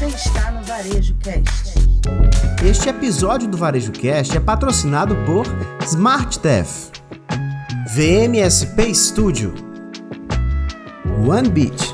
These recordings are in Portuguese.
Você está no Varejo Cast. Este episódio do Varejo Cast é patrocinado por SmartDev, VMSP Studio, OneBeat.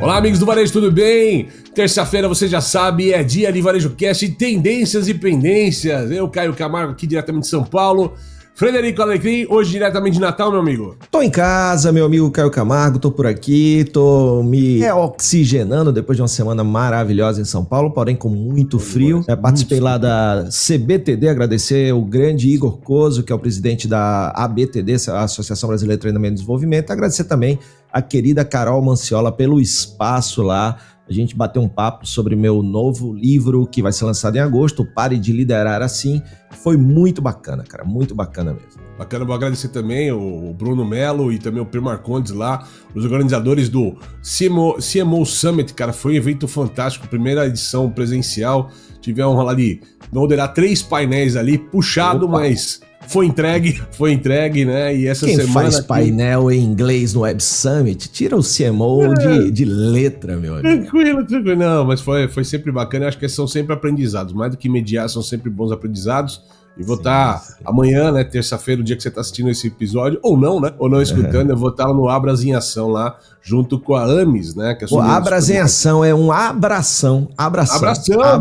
Olá, amigos do Varejo, tudo bem? Terça-feira, você já sabe, é dia de Varejo Cast, tendências e pendências. Eu, Caio Camargo, aqui diretamente de São Paulo. Frederico Alecrim, hoje diretamente de Natal, meu amigo. Tô em casa, meu amigo Caio Camargo, tô por aqui, tô me reoxigenando depois de uma semana maravilhosa em São Paulo, porém com muito frio. Participei lá da CBTD, agradecer o grande Igor Coso, que é o presidente da ABTD, a Associação Brasileira de Treinamento e Desenvolvimento. Agradecer também a querida Carol Manciola pelo espaço lá. A gente bateu um papo sobre meu novo livro que vai ser lançado em agosto, Pare de Liderar Assim. Foi muito bacana, cara, muito bacana mesmo. Bacana, vou agradecer também o Bruno Melo e também o Pedro Marcondes lá, os organizadores do CMO Summit, cara, foi um evento fantástico, primeira edição presencial, tivemos lá de moderar 3 painéis ali, puxado, mas... Foi entregue, né? E essa Quem semana... faz painel em inglês no Web Summit, tira o CMO de letra, meu amigo. Tranquilo. Não, mas foi sempre bacana. Eu acho que são sempre aprendizados. Mais do que mediar, são sempre bons aprendizados. E vou estar amanhã, né, terça-feira, o dia que você está assistindo esse episódio, ou não, né, ou não escutando, eu vou estar no Abras em Ação lá, junto com a Amis, né. Que é o Abras em Ação é um abração,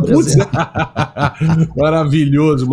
putz, né? Maravilhoso.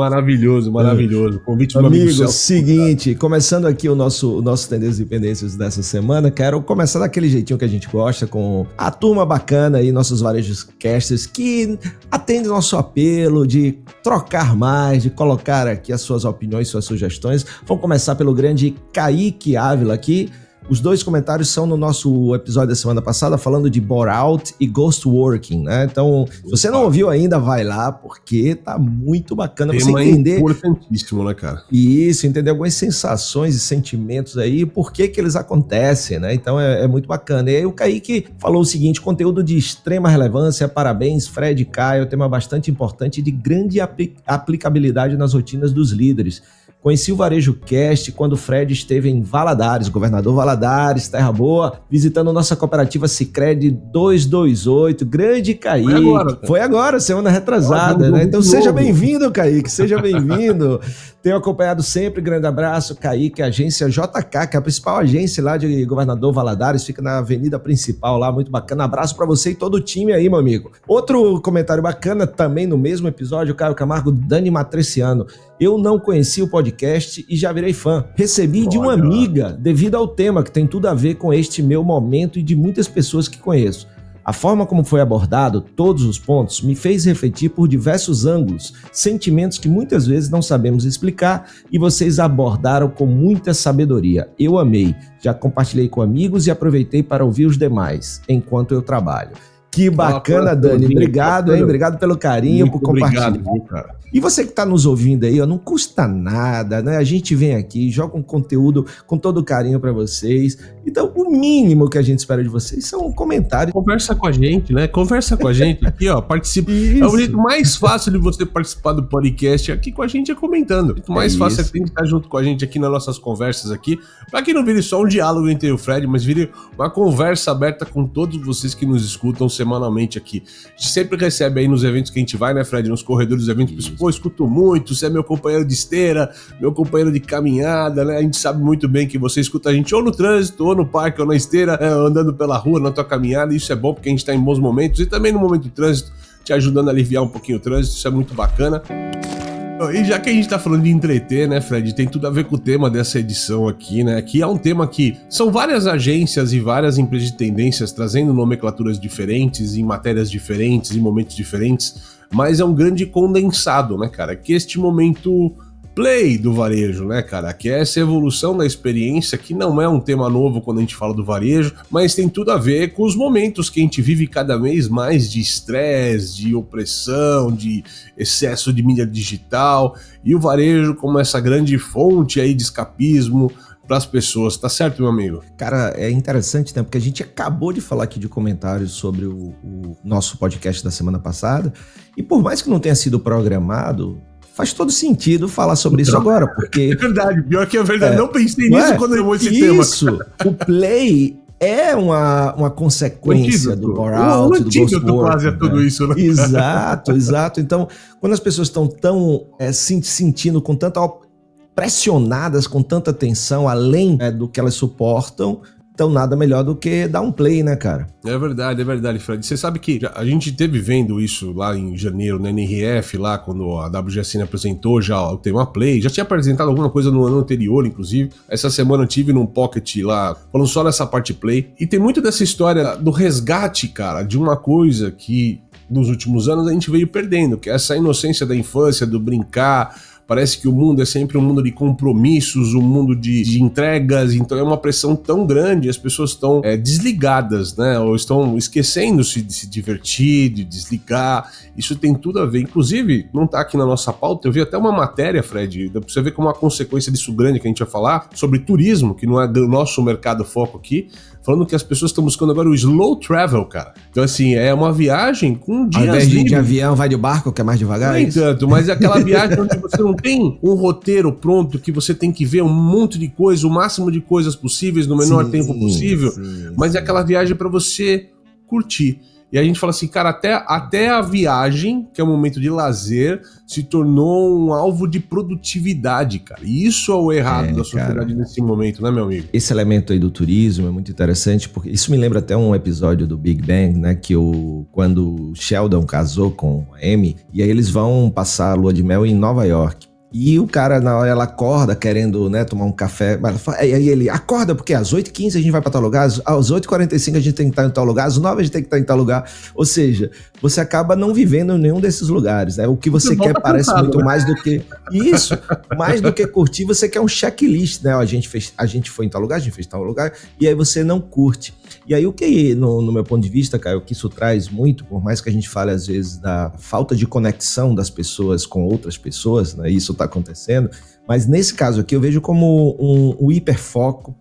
Convite do meu amigo Celso. Seguinte, começando aqui o nosso Tendências e Pendências dessa semana, quero começar daquele jeitinho que a gente gosta, com a turma bacana aí, nossos varejos casters, que atendem nosso apelo de trocar mais, de colocar aqui as suas opiniões, suas sugestões. Vamos começar pelo grande Kaique Ávila aqui. Os 2 comentários são no nosso episódio da semana passada, falando de bore-out e ghost working, né? Então, se você não ouviu ainda, vai lá, porque tá muito bacana você entender... importantíssimo, né, cara? Isso, entender algumas sensações e sentimentos aí, por que eles acontecem, né? Então, é muito bacana. E aí o Kaique falou o seguinte: conteúdo de extrema relevância, parabéns, Fred e Caio, tema bastante importante e de grande aplicabilidade nas rotinas dos líderes. Conheci o Varejo Cast quando o Fred esteve em Valadares, Governador Valadares, Terra Boa, visitando nossa cooperativa Sicredi 228, grande Kaique. Foi agora, semana retrasada, né? Então seja bem-vindo, Kaique, seja bem-vindo. Tenho acompanhado sempre, grande abraço, Kaique, agência JK, que é a principal agência lá de Governador Valadares, fica na avenida principal lá, muito bacana. Abraço pra você e todo o time aí, meu amigo. Outro comentário bacana, também no mesmo episódio, Caio Camargo, Dani Matriciano. Eu não conheci o podcast e já virei fã. Recebi de uma amiga devido ao tema, que tem tudo a ver com este meu momento e de muitas pessoas que conheço. A forma como foi abordado todos os pontos me fez refletir por diversos ângulos, sentimentos que muitas vezes não sabemos explicar e vocês abordaram com muita sabedoria. Eu amei, já compartilhei com amigos e aproveitei para ouvir os demais, enquanto eu trabalho. Que bacana, Dani. Obrigado, hein? Obrigado pelo carinho, muito por compartilhar. Obrigado, cara. E você que está nos ouvindo aí, ó, não custa nada, né? A gente vem aqui, joga um conteúdo com todo carinho para vocês. Então, o mínimo que a gente espera de vocês são um comentário. Conversa com a gente, né? Conversa com a gente aqui, ó. Participa. É o jeito mais fácil de você participar do podcast aqui com a gente, é comentando. O jeito mais fácil é que tem que estar junto com a gente aqui nas nossas conversas aqui. Para que não vire só um diálogo entre o Fred, mas vire uma conversa aberta com todos vocês que nos escutam semanalmente aqui. A gente sempre recebe aí nos eventos que a gente vai, né, Fred? Nos corredores dos eventos. Pô, escuto muito, você é meu companheiro de esteira, meu companheiro de caminhada, né? A gente sabe muito bem que você escuta a gente ou no trânsito, ou no parque, ou na esteira, andando pela rua, na tua caminhada. Isso é bom porque a gente tá em bons momentos e também no momento do trânsito, te ajudando a aliviar um pouquinho o trânsito. Isso é muito bacana. E já que a gente tá falando de entreter, né, Fred, tem tudo a ver com o tema dessa edição aqui, né, que é um tema que são várias agências e várias empresas de tendências trazendo nomenclaturas diferentes, em matérias diferentes, em momentos diferentes, mas é um grande condensado, né, cara, que este momento play do varejo, né, cara, que é essa evolução da experiência, que não é um tema novo quando a gente fala do varejo, mas tem tudo a ver com os momentos que a gente vive cada vez mais de estresse, de opressão, de excesso de mídia digital, e o varejo como essa grande fonte aí de escapismo para as pessoas, tá certo, meu amigo? Cara, é interessante, né, porque a gente acabou de falar aqui de comentários sobre o nosso podcast da semana passada, e por mais que não tenha sido programado, faz todo sentido falar sobre isso agora, porque... É verdade, pior que é verdade, não pensei nisso quando eu esse tema. Isso, o play é uma consequência do bore-out, do ghost work, quase tudo isso, né? Exato. Então, quando as pessoas estão tão se sentindo com tanta pressionadas, com tanta tensão, além do que elas suportam, então nada melhor do que dar um play, né, cara? É verdade, Fred. Você sabe que a gente teve vendo isso lá em janeiro, na NRF, lá quando a WGSN apresentou já o tema Play, já tinha apresentado alguma coisa no ano anterior, inclusive. Essa semana eu tive num Pocket lá, falando só nessa parte Play. E tem muito dessa história do resgate, cara, de uma coisa que nos últimos anos a gente veio perdendo, que é essa inocência da infância, do brincar. Parece que o mundo é sempre um mundo de compromissos, um mundo de entregas, então é uma pressão tão grande, as pessoas estão desligadas, né? Ou estão esquecendo-se de se divertir, de desligar. Isso tem tudo a ver. Inclusive, não tá aqui na nossa pauta, eu vi até uma matéria, Fred, pra você ver como uma consequência disso grande que a gente vai falar, sobre turismo, que não é do nosso mercado foco aqui, falando que as pessoas estão buscando agora o slow travel, cara. Então, assim, é uma viagem com dias livres. Ao invés de livres. avião, vai de barco, que é mais devagar? Nem tanto, mas é aquela viagem onde você não tem um roteiro pronto, que você tem que ver um monte de coisa, o máximo de coisas possíveis no menor tempo possível, mas é aquela viagem para você curtir. E a gente fala assim, cara, até a viagem, que é um momento de lazer, se tornou um alvo de produtividade, cara. E isso é o errado da sociedade nesse momento, né, meu amigo? Esse elemento aí do turismo é muito interessante, porque isso me lembra até um episódio do Big Bang, né, que quando o Sheldon casou com a Amy, e aí eles vão passar a lua de mel em Nova York. E o cara, na hora, ela acorda querendo, né, tomar um café. E aí ele acorda, porque às 8h15 a gente vai pra tal lugar, às 8h45 a gente tem que estar em tal lugar, às 9h a gente tem que estar em tal lugar. Ou seja, você acaba não vivendo em nenhum desses lugares, né? O que você quer parece muito mais do que... Isso, mais do que curtir, você quer um checklist, né? A gente foi em tal lugar, a gente fez tal lugar, e aí você não curte. E aí o que, no meu ponto de vista, cara, o que isso traz muito, por mais que a gente fale às vezes da falta de conexão das pessoas com outras pessoas, né? Isso tá acontecendo, mas nesse caso aqui eu vejo como um hiperfoco,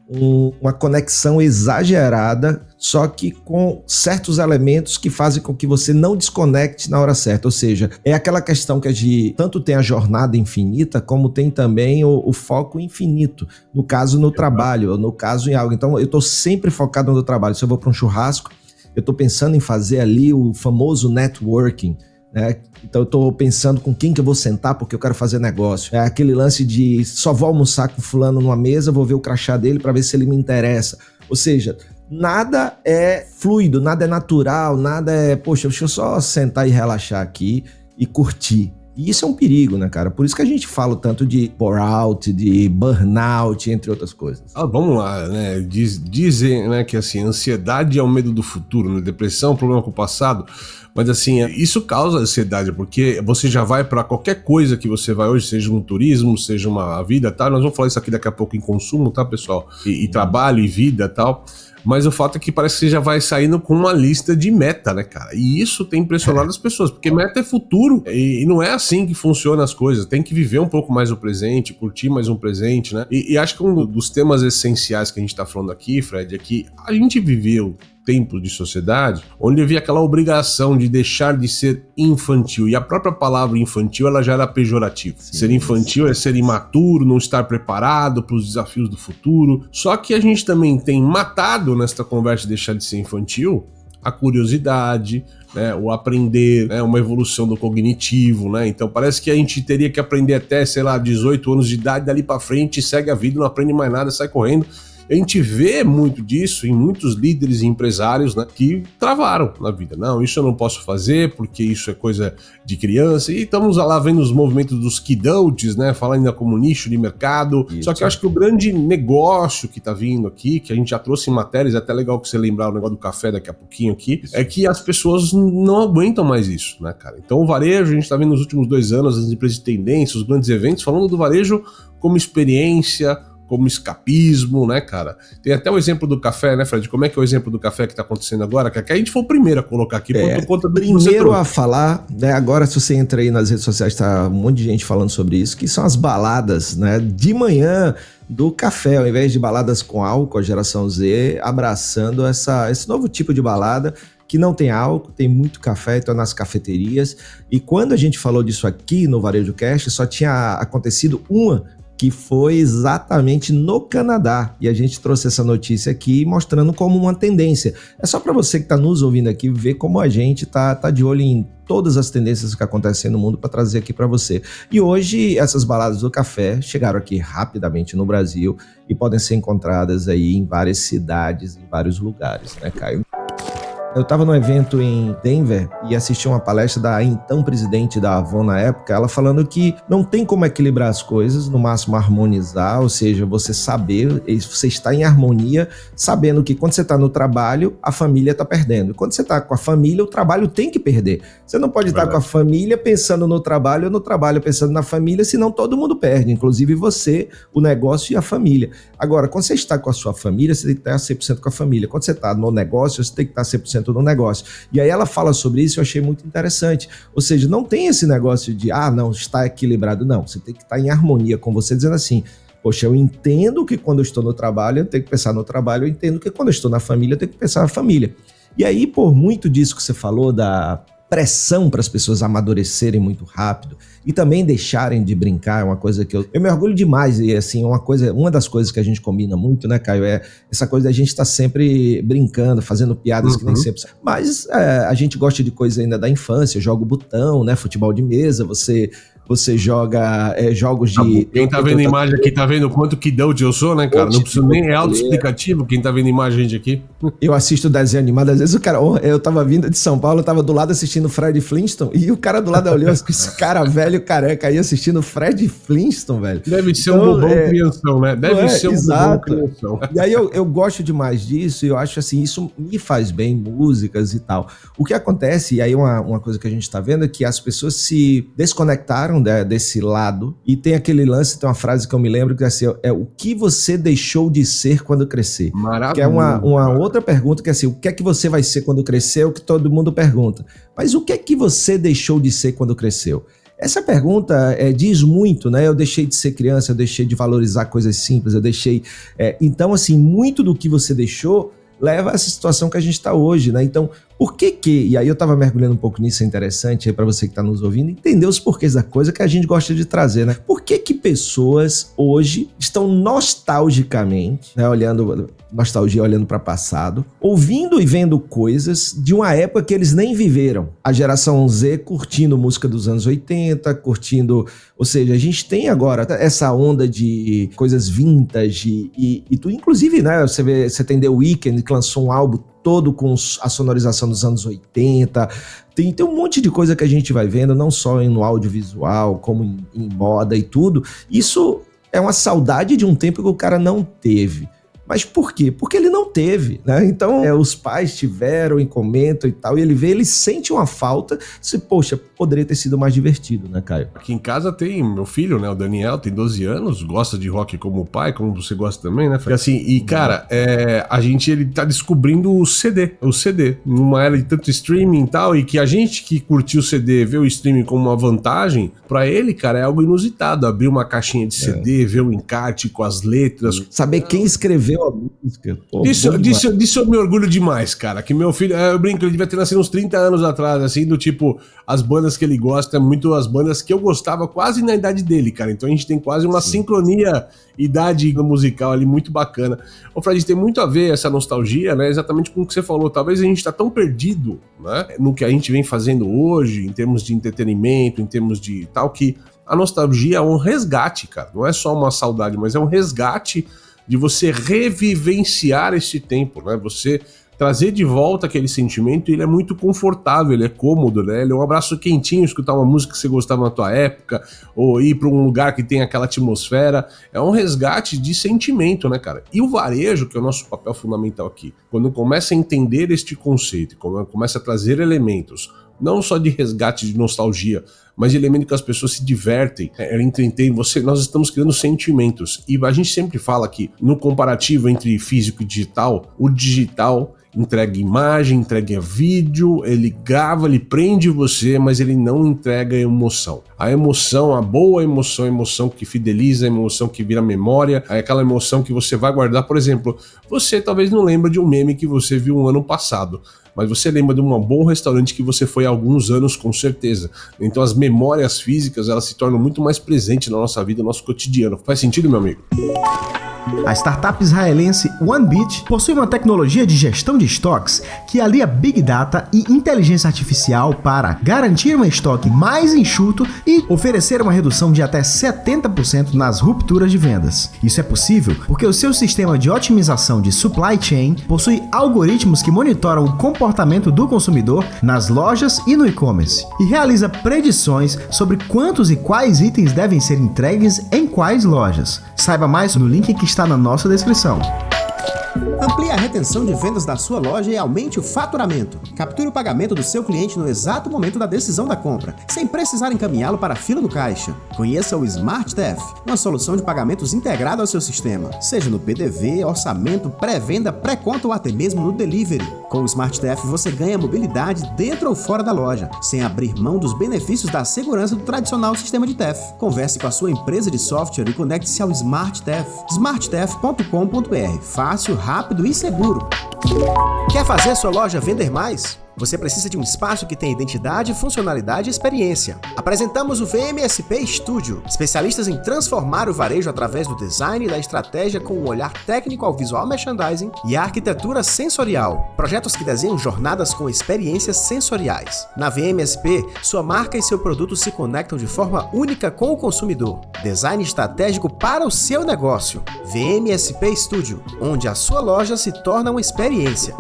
uma conexão exagerada, só que com certos elementos que fazem com que você não desconecte na hora certa. Ou seja, é aquela questão que a gente tanto tem a jornada infinita, como tem também o foco infinito. No caso, no trabalho, ou no caso em algo. Então, eu estou sempre focado no trabalho. Se eu vou para um churrasco, eu estou pensando em fazer ali o famoso networking, né? Então eu tô pensando com quem que eu vou sentar porque eu quero fazer negócio. É aquele lance de só vou almoçar com fulano numa mesa, vou ver o crachá dele para ver se ele me interessa. Ou seja, nada é fluido, nada é natural, nada é, poxa, deixa eu só sentar e relaxar aqui e curtir. E isso é um perigo, né, cara? Por isso que a gente fala tanto de bore-out, de burnout, entre outras coisas. Vamos lá, né? Dizem, né, que assim, ansiedade é o medo do futuro, né? Depressão é um problema com o passado. Mas assim, isso causa ansiedade, porque você já vai para qualquer coisa que você vai hoje, seja um turismo, seja uma vida, tá? Nós vamos falar isso aqui daqui a pouco em consumo, tá, pessoal? E trabalho e vida, tal. Mas o fato é que parece que você já vai saindo com uma lista de meta, né, cara? E isso tem impressionado as pessoas, porque meta é futuro e não é assim que funcionam as coisas. Tem que viver um pouco mais o presente, curtir mais um presente, né? E acho que um dos temas essenciais que a gente tá falando aqui, Fred, é que a gente viveu tempo de sociedade onde havia aquela obrigação de deixar de ser infantil, e a própria palavra infantil ela já era pejorativa. Ser infantil é ser imaturo, não estar preparado para os desafios do futuro. Só que a gente também tem matado nesta conversa de deixar de ser infantil a curiosidade, né, o aprender, né, uma evolução do cognitivo, né? Então parece que a gente teria que aprender até, sei lá, 18 anos de idade, dali para frente segue a vida, não aprende mais nada, sai correndo. A gente vê muito disso em muitos líderes e empresários, né, que travaram na vida. Não, isso eu não posso fazer porque isso é coisa de criança. E estamos lá vendo os movimentos dos kidults, né, falando ainda como nicho de mercado. Isso. Só que eu acho que o grande negócio que tá vindo aqui, que a gente já trouxe em matérias, é até legal que você lembrar o negócio do café daqui a pouquinho aqui, é que as pessoas não aguentam mais isso, né, cara? Então o varejo, a gente tá vendo nos últimos 2 anos as empresas de tendência, os grandes eventos, falando do varejo como experiência, como escapismo, né, cara? Tem até o exemplo do café, né, Fred? Como é que é o exemplo do café que tá acontecendo agora? Que a gente foi o primeiro a colocar aqui, por conta do primeiro a falar, né? Agora, se você entra aí nas redes sociais, tá um monte de gente falando sobre isso, que são as baladas, né, de manhã do café, ao invés de baladas com álcool, a geração Z abraçando esse novo tipo de balada, que não tem álcool, tem muito café, então nas cafeterias. E quando a gente falou disso aqui no Varejo Cast, só tinha acontecido uma que foi exatamente no Canadá. E a gente trouxe essa notícia aqui mostrando como uma tendência. É só para você que está nos ouvindo aqui ver como a gente tá de olho em todas as tendências que acontecem no mundo para trazer aqui para você. E hoje essas baladas do café chegaram aqui rapidamente no Brasil e podem ser encontradas aí em várias cidades, em vários lugares, né, Caio? Eu estava num evento em Denver e assisti uma palestra da então presidente da Avon na época, ela falando que não tem como equilibrar as coisas, no máximo harmonizar, ou seja, você saber, você está em harmonia, sabendo que quando você está no trabalho, a família está perdendo. E quando você está com a família, o trabalho tem que perder. Você não pode estar com a família pensando no trabalho ou no trabalho pensando na família, senão todo mundo perde, inclusive você, o negócio e a família. Agora, quando você está com a sua família, você tem que estar 100% com a família. Quando você está no negócio, você tem que estar 100% no negócio. E aí ela fala sobre isso, eu achei muito interessante. Ou seja, não tem esse negócio de, não, está equilibrado. Não, você tem que estar em harmonia com você, dizendo assim, poxa, eu entendo que quando eu estou no trabalho, eu tenho que pensar no trabalho, eu entendo que quando eu estou na família, eu tenho que pensar na família. E aí, por muito disso que você falou, da pressão para as pessoas amadurecerem muito rápido e também deixarem de brincar, é uma coisa que eu me orgulho demais, e assim, uma das coisas que a gente combina muito, né, Caio, é essa coisa da gente estar sempre brincando, fazendo piadas que nem sempre... Mas a gente gosta de coisa ainda da infância, joga o botão, né, futebol de mesa, você joga jogos de... Quem tá vendo a imagem aqui tá vendo quanto que Doge eu sou, né, cara? Não preciso nem auto-explicativo, quem tá vendo a imagem aqui. Eu assisto desenho animado, às vezes o cara... Eu tava vindo de São Paulo, eu tava do lado assistindo Fred Flintstone, e o cara do lado olhou, esse cara velho, careca, aí assistindo Fred Flintstone, velho. Deve ser um bobão crianção, né? Deve ser um bobão crianção. E aí eu gosto demais disso, e eu acho assim, isso me faz bem, músicas e tal. O que acontece, e aí uma coisa que a gente tá vendo, é que as pessoas se desconectaram desse lado, e tem aquele lance, tem uma frase que eu me lembro que é assim, é o que você deixou de ser quando crescer. Maravilha. Que é uma outra pergunta que é assim, o que é que você vai ser quando crescer, é o que todo mundo pergunta. Mas o que é que você deixou de ser quando cresceu? Essa pergunta diz muito, né? Eu deixei de ser criança, eu deixei de valorizar coisas simples, eu deixei... então, assim, muito do que você deixou leva a essa situação que a gente está hoje, né? Então, por que, e aí eu estava mergulhando um pouco nisso, é interessante aí para você que está nos ouvindo, entender os porquês da coisa que a gente gosta de trazer, né? Por que pessoas hoje estão nostalgicamente, né, olhando para o passado, ouvindo e vendo coisas de uma época que eles nem viveram? A geração Z curtindo música dos anos 80, curtindo... Ou seja, a gente tem agora essa onda de coisas vintage e tudo, inclusive, né, você tem The Weeknd, que lançou um álbum todo com a sonorização dos anos 80, tem um monte de coisa que a gente vai vendo, não só no audiovisual, como em moda e tudo. Isso é uma saudade de um tempo que o cara não teve. Mas por quê? Porque ele não teve, né? Então, os pais tiveram e comentam e tal, e ele sente uma falta, poxa, poderia ter sido mais divertido, né, Caio? Aqui em casa tem meu filho, né, o Daniel, tem 12 anos, gosta de rock como o pai, como você gosta também, né? E assim, cara, ele tá descobrindo o CD, numa era de tanto streaming e tal, e que a gente que curtiu o CD, vê o streaming como uma vantagem, pra ele, cara, é algo inusitado, abrir uma caixinha de CD, ver o encarte com as letras. Saber quem escreveu a música. Pô, disso eu me orgulho demais, cara. Que meu filho, eu brinco, ele devia ter nascido uns 30 anos atrás, assim, do tipo, as bandas que ele gosta, muito as bandas que eu gostava quase na idade dele, cara. Então a gente tem quase uma sincronia idade musical ali muito bacana. Ô, Fred, tem muito a ver essa nostalgia, né? Exatamente com o que você falou. Talvez a gente tá tão perdido, né? No que a gente vem fazendo hoje, em termos de entretenimento, em termos de tal, que a nostalgia é um resgate, cara. Não é só uma saudade, mas é um resgate de você revivenciar esse tempo, né? Você trazer de volta aquele sentimento, ele é muito confortável, ele é cômodo, né? Ele é um abraço quentinho, escutar uma música que você gostava na tua época, ou ir para um lugar que tem aquela atmosfera, é um resgate de sentimento, né, cara? E o varejo, que é o nosso papel fundamental aqui, quando começa a entender este conceito, quando começa a trazer elementos, não só de resgate de nostalgia, mas de elemento que as pessoas se divertem, entretêm você. Nós estamos criando sentimentos. E a gente sempre fala que no comparativo entre físico e digital, o digital entrega imagem, entrega vídeo, ele grava, ele prende você, mas ele não entrega emoção. A emoção, a boa emoção, a emoção que fideliza, a emoção que vira memória, é aquela emoção que você vai guardar. Por exemplo, você talvez não lembre de um meme que você viu um ano passado, mas você lembra de um bom restaurante que você foi há alguns anos, com certeza. Então as memórias físicas, elas se tornam muito mais presentes na nossa vida, no nosso cotidiano. Faz sentido, meu amigo? A startup israelense OneBit possui uma tecnologia de gestão de estoques que alia Big Data e inteligência artificial para garantir um estoque mais enxuto e oferecer uma redução de até 70% nas rupturas de vendas. Isso é possível porque o seu sistema de otimização de supply chain possui algoritmos que monitoram o comportamento do consumidor nas lojas e no e-commerce e realiza predições sobre quantos e quais itens devem ser entregues em quais lojas. Saiba mais no link que está na nossa descrição. Amplie a retenção de vendas da sua loja e aumente o faturamento. Capture o pagamento do seu cliente no exato momento da decisão da compra, sem precisar encaminhá-lo para a fila do caixa. Conheça o SmartTef, uma solução de pagamentos integrada ao seu sistema, seja no PDV, orçamento, pré-venda, pré-conta ou até mesmo no delivery. Com o SmartTef você ganha mobilidade dentro ou fora da loja, sem abrir mão dos benefícios da segurança do tradicional sistema de TEF. Converse com a sua empresa de software e conecte-se ao SmartTef. smarttef.com.br. Fácil, rápido e seguro. Quer fazer sua loja vender mais? Você precisa de um espaço que tenha identidade, funcionalidade e experiência. Apresentamos o VMSP Studio, especialistas em transformar o varejo através do design e da estratégia com um olhar técnico ao visual merchandising e à arquitetura sensorial. Projetos que desenham jornadas com experiências sensoriais. Na VMSP, sua marca e seu produto se conectam de forma única com o consumidor. Design estratégico para o seu negócio. VMSP Studio, onde a sua loja se torna uma experiência.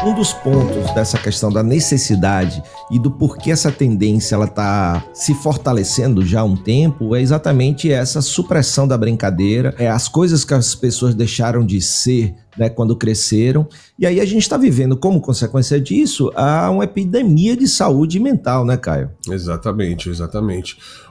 Um dos pontos dessa questão da necessidade e do porquê essa tendência ela está se fortalecendo já há um tempo é exatamente essa supressão da brincadeira, as coisas que as pessoas deixaram de ser, né, quando cresceram. E aí a gente está vivendo, como consequência disso, uma epidemia de saúde mental, né, Caio? Exatamente.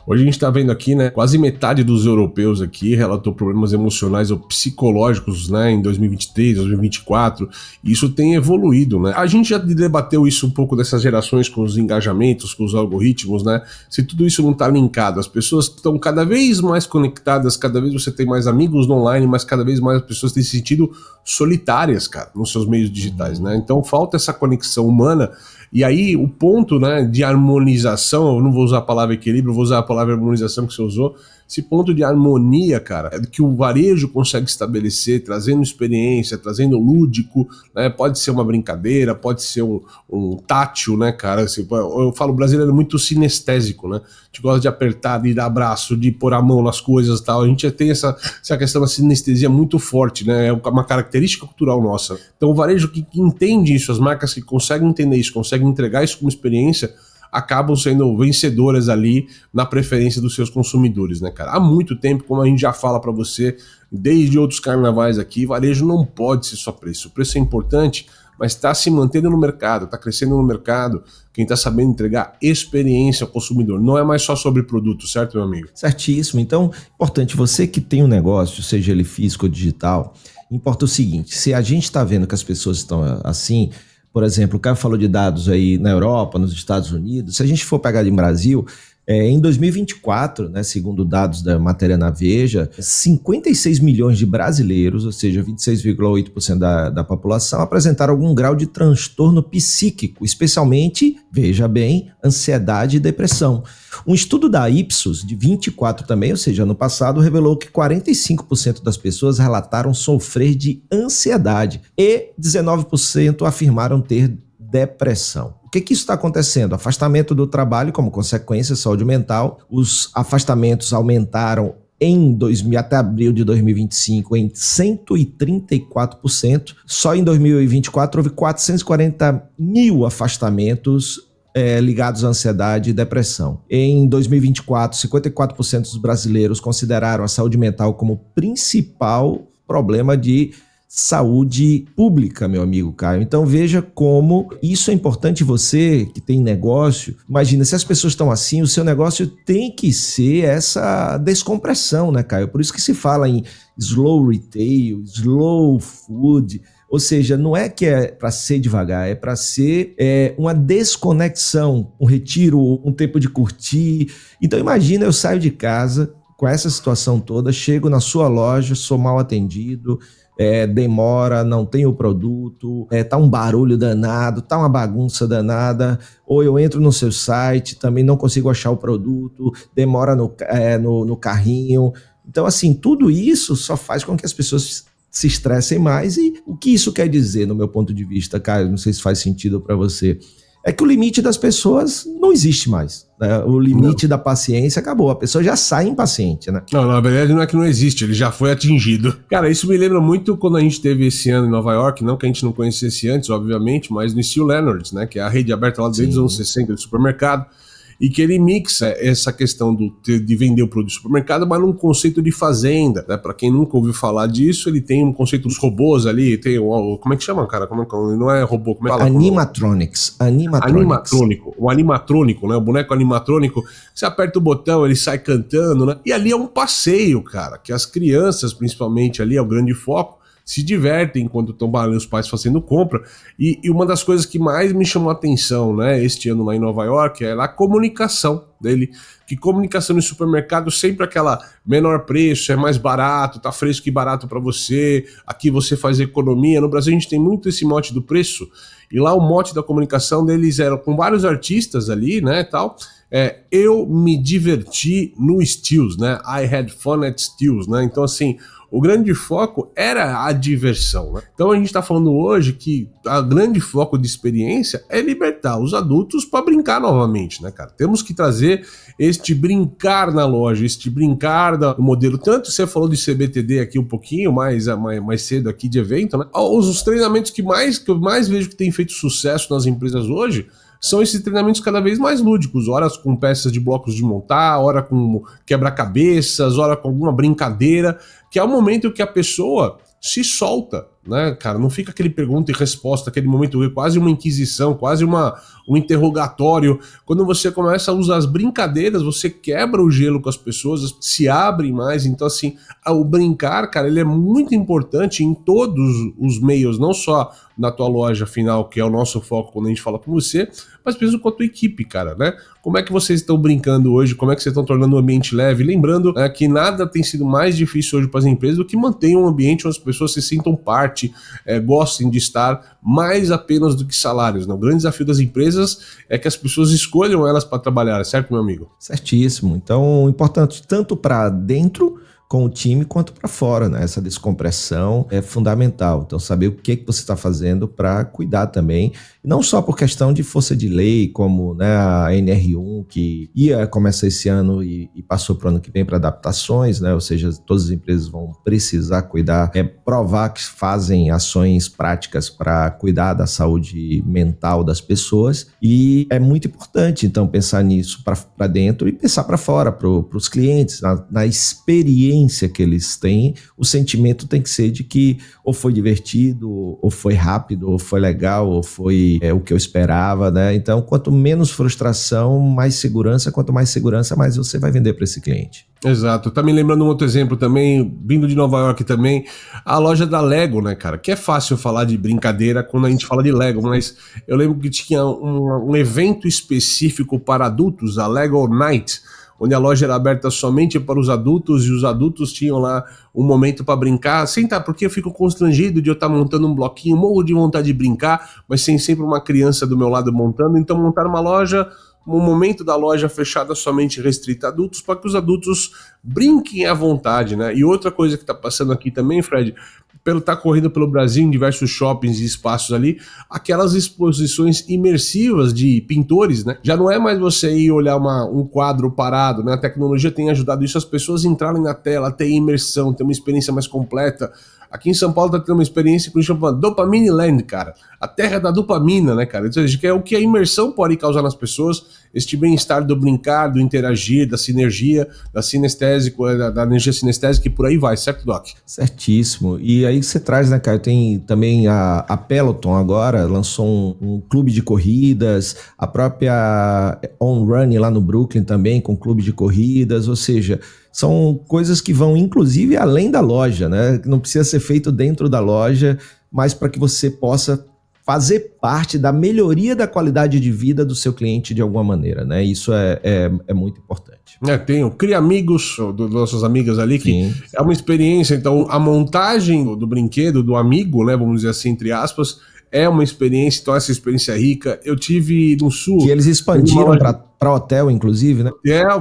Hoje a gente está vendo aqui, né, quase metade dos europeus aqui relatou problemas emocionais ou psicológicos, né, em 2023, 2024, e isso tem evoluído, né? A gente já debateu isso um pouco dessas gerações com os engajamentos, com os algoritmos, né? Se tudo isso não está linkado, as pessoas estão cada vez mais conectadas, cada vez você tem mais amigos no online, mas cada vez mais as pessoas têm se sentido solitárias, cara, nos seus meios digitais, né? Então falta essa conexão humana. E aí o ponto, né, de harmonização, eu não vou usar a palavra equilíbrio, vou usar a palavra harmonização que você usou, esse ponto de harmonia, cara, é que o varejo consegue estabelecer, trazendo experiência, trazendo lúdico, né, pode ser uma brincadeira, pode ser um tátil, né, cara, assim, eu falo, o brasileiro é muito sinestésico, né, a gente gosta de apertar, de dar abraço, de pôr a mão nas coisas e tal, a gente tem essa questão da sinestesia muito forte, né, é uma característica cultural nossa. Então o varejo que entende isso, as marcas que conseguem entender isso, conseguem entregar isso como experiência, acabam sendo vencedoras ali na preferência dos seus consumidores, né, cara? Há muito tempo, como a gente já fala para você, desde outros carnavais aqui, varejo não pode ser só preço. O preço é importante, mas está se mantendo no mercado, está crescendo no mercado, quem está sabendo entregar experiência ao consumidor. Não é mais só sobre produto, certo, meu amigo? Certíssimo. Então, importante, você que tem um negócio, seja ele físico ou digital, importa o seguinte, se a gente está vendo que as pessoas estão assim, por exemplo, o Caio falou de dados aí na Europa, nos Estados Unidos. Se a gente for pegar em Brasil, em 2024, né, segundo dados da matéria na Veja, 56 milhões de brasileiros, ou seja, 26,8% da população, apresentaram algum grau de transtorno psíquico, especialmente, veja bem, ansiedade e depressão. Um estudo da Ipsos, de 24 também, ou seja, ano passado, revelou que 45% das pessoas relataram sofrer de ansiedade e 19% afirmaram ter depressão. O que isso está acontecendo? Afastamento do trabalho como consequência, saúde mental. Os afastamentos aumentaram até abril de 2025 em 134%. Só em 2024 houve 440 mil afastamentos ligados à ansiedade e depressão. Em 2024, 54% dos brasileiros consideraram a saúde mental como principal problema de saúde pública, meu amigo Caio. Então veja como isso é importante. Você que tem negócio, imagina, se as pessoas estão assim, o seu negócio tem que ser essa descompressão, né, Caio? Por isso que se fala em slow retail, slow food, Ou seja, não é que é para ser devagar, é para ser uma desconexão, um retiro, um tempo de curtir. Então imagina, eu saio de casa com essa situação toda, chego na sua loja, sou mal atendido, demora, não tem o produto, tá um barulho danado, tá uma bagunça danada, ou eu entro no seu site, também não consigo achar o produto, demora no carrinho. Então, assim, tudo isso só faz com que as pessoas se estressem mais. E o que isso quer dizer, no meu ponto de vista, Caio, não sei se faz sentido para você, é que o limite das pessoas não existe mais, né? O limite da paciência acabou, a pessoa já sai impaciente, né? Não, na verdade não é que não existe, ele já foi atingido. Cara, isso me lembra muito quando a gente teve esse ano em Nova York, não que a gente não conhecesse antes, obviamente, mas no Steel Leonard's, né, que é a rede aberta lá desde os anos 60 de supermercado, e que ele mixa essa questão de vender o produto do supermercado, mas num conceito de fazenda, né? Para quem nunca ouviu falar disso, ele tem um conceito dos robôs ali, tem como é que chama, cara? Não é robô, como é que fala? Animatronics. O animatrônico, né? O boneco animatrônico, você aperta o botão, ele sai cantando, né? E ali é um passeio, cara, que as crianças, principalmente ali, é o grande foco, se divertem enquanto estão os pais fazendo compra. E uma das coisas que mais me chamou a atenção, né, este ano lá em Nova York, é a comunicação dele. Que comunicação no supermercado sempre aquela menor preço, é mais barato, tá fresco e barato para você, aqui você faz economia. No Brasil a gente tem muito esse mote do preço, e lá o mote da comunicação deles era com vários artistas ali, né, tal. Eu me diverti no Steels, né? I had fun at Steels, né? Então, assim, o grande foco era a diversão, né? Então a gente está falando hoje que o grande foco de experiência é libertar os adultos para brincar novamente, né, cara? Temos que trazer este brincar na loja, este brincar do modelo. Tanto você falou de CBTD aqui um pouquinho mais cedo aqui de evento, né? Os treinamentos que eu mais vejo que tem feito sucesso nas empresas hoje são esses treinamentos cada vez mais lúdicos, horas com peças de blocos de montar, hora com quebra-cabeças, hora com alguma brincadeira, que é o momento que a pessoa se solta, né, cara? Não fica aquele pergunta e resposta, aquele momento quase uma inquisição, quase um interrogatório. Quando você começa a usar as brincadeiras, você quebra o gelo com as pessoas, se abrem mais. Então, assim, o brincar, cara, ele é muito importante em todos os meios, não só na tua loja final, que é o nosso foco quando a gente fala com você, mas mesmo com a tua equipe, cara, né? Como é que vocês estão brincando hoje? Como é que vocês estão tornando o ambiente leve? Lembrando que nada tem sido mais difícil hoje para as empresas do que manter um ambiente onde as pessoas se sintam parte, gostem de estar, mais apenas do que salários, né? O grande desafio das empresas é que as pessoas escolham elas para trabalhar, certo, meu amigo? Certíssimo. Então, importante tanto para dentro com o time quanto para fora, né? Essa descompressão é fundamental. Então, saber o que você está fazendo para cuidar também, não só por questão de força de lei, como, né, a NR1, que ia começar esse ano e passou para o ano que vem para adaptações, né? Ou seja, todas as empresas vão precisar cuidar, provar que fazem ações práticas para cuidar da saúde mental das pessoas, e é muito importante, então, pensar nisso para dentro e pensar para fora, para os clientes, na experiência que eles têm. O sentimento tem que ser de que ou foi divertido, ou foi rápido, ou foi legal, ou foi o que eu esperava, né? Então, quanto menos frustração, mais segurança. Quanto mais segurança, mais você vai vender para esse cliente. Exato. Tá me lembrando um outro exemplo também, vindo de Nova York também, a loja da Lego, né, cara? Que é fácil falar de brincadeira quando a gente fala de Lego, mas eu lembro que tinha um evento específico para adultos, a Lego Night, onde a loja era aberta somente para os adultos, e os adultos tinham lá um momento para brincar, sem tá, porque eu fico constrangido de eu estar montando um bloquinho, morro de vontade de brincar, mas sem sempre uma criança do meu lado montando. Então montar uma loja, um momento da loja fechada somente restrita a adultos, para que os adultos brinquem à vontade, né? E outra coisa que tá passando aqui também, Fred, tá correndo pelo Brasil em diversos shoppings e espaços ali, aquelas exposições imersivas de pintores, né? Já não é mais você ir olhar um quadro parado, né? A tecnologia tem ajudado isso, as pessoas entrarem na tela, ter imersão, ter uma experiência mais completa. Aqui em São Paulo tá tendo uma experiência que a gente chama Dopamine Land, cara. A terra da dopamina, né, cara? Ou seja, que é o que a imersão pode causar nas pessoas, este bem-estar do brincar, do interagir, da sinergia, da sinestésico, da energia sinestésica e por aí vai, certo, Doc? Certíssimo. E aí você traz, né, Caio, tem também a Peloton agora, lançou um clube de corridas, a própria On Run lá no Brooklyn também, com clube de corridas, ou seja, são coisas que vão inclusive além da loja, né? Não precisa ser feito dentro da loja, mas para que você possa fazer parte da melhoria da qualidade de vida do seu cliente de alguma maneira, né? Isso é muito importante. Tem o Cria Amigos, das nossas amigas ali, que Sim. é uma experiência. Então, a montagem do brinquedo, do amigo, né? Vamos dizer assim, entre aspas, é uma experiência. Então, essa experiência é rica. Eu tive no Sul... Que eles expandiram para hotel, inclusive, né?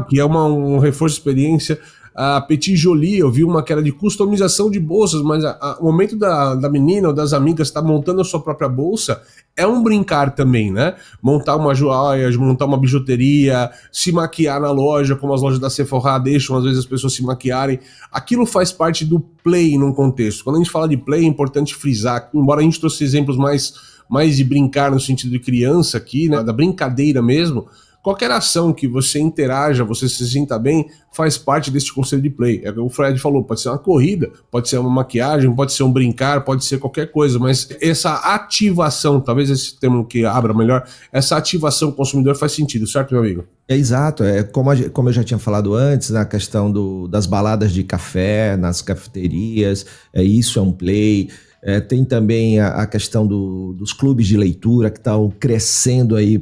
Que é um reforço de experiência. A Petit Jolie, eu vi uma que era de customização de bolsas, mas o momento da menina ou das amigas estar montando a sua própria bolsa é um brincar também, né? Montar uma joia, montar uma bijuteria, se maquiar na loja, como as lojas da Sephora deixam às vezes as pessoas se maquiarem. Aquilo faz parte do play num contexto. Quando a gente fala de play, é importante frisar, embora a gente trouxe exemplos mais de brincar no sentido de criança aqui, né? Da brincadeira mesmo. Qualquer ação que você interaja, você se sinta bem, faz parte desse conceito de play. É o que o Fred falou, pode ser uma corrida, pode ser uma maquiagem, pode ser um brincar, pode ser qualquer coisa, mas essa ativação, talvez esse termo que abra melhor, essa ativação do consumidor faz sentido, certo, meu amigo? É exato, como eu já tinha falado antes, na questão das baladas de café, nas cafeterias, isso é um play. Tem também a questão dos clubes de leitura que estão crescendo aí.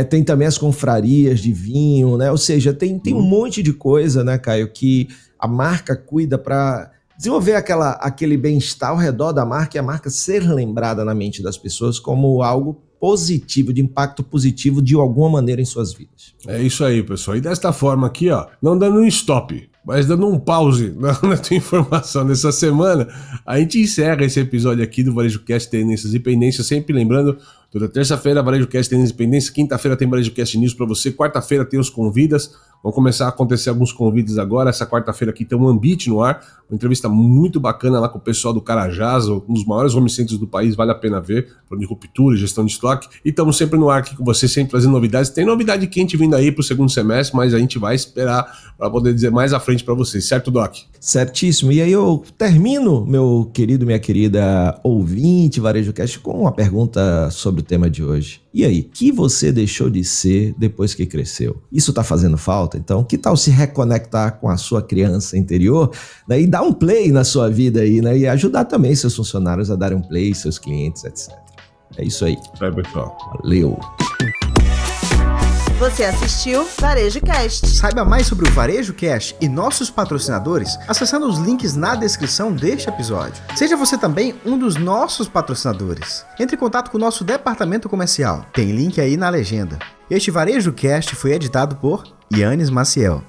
Tem também as confrarias de vinho, né? Ou seja, tem um monte de coisa, né, Caio, que a marca cuida para desenvolver aquele bem-estar ao redor da marca e a marca ser lembrada na mente das pessoas como algo positivo, de impacto positivo de alguma maneira em suas vidas. É isso aí, pessoal. E desta forma aqui, ó, não dando um stop, mas dando um pause na tua informação dessa semana, a gente encerra esse episódio aqui do Varejo Cast Tendências e Pendências, sempre lembrando, toda terça-feira Varejo Cast Tendências e Pendências, quinta-feira tem Varejo Cast News para você, quarta-feira tem os convidas, vão começar a acontecer alguns convites agora, essa quarta-feira aqui tem um Ambit no ar, uma entrevista muito bacana lá com o pessoal do Carajás, um dos maiores home centers do país, vale a pena ver, falando de ruptura e gestão de estoque, e estamos sempre no ar aqui com você, sempre trazendo novidades, tem novidade quente vindo aí pro segundo semestre, mas a gente vai esperar para poder dizer mais à frente para vocês, certo, Doc? Certíssimo, e aí eu termino, meu querido, minha querida ouvinte Varejo Cast, com uma pergunta sobre o tema de hoje. E aí, o que você deixou de ser depois que cresceu? Isso tá fazendo falta? Então, que tal se reconectar com a sua criança interior, né, e dar um play na sua vida aí, né, e ajudar também seus funcionários a darem um play, seus clientes, etc. É isso aí. É, pessoal. Valeu. Você assistiu Varejo Cast. Saiba mais sobre o Varejo Cast e nossos patrocinadores acessando os links na descrição deste episódio. Seja você também um dos nossos patrocinadores. Entre em contato com o nosso departamento comercial. Tem link aí na legenda. Este Varejo Cast foi editado por Yannis Maciel.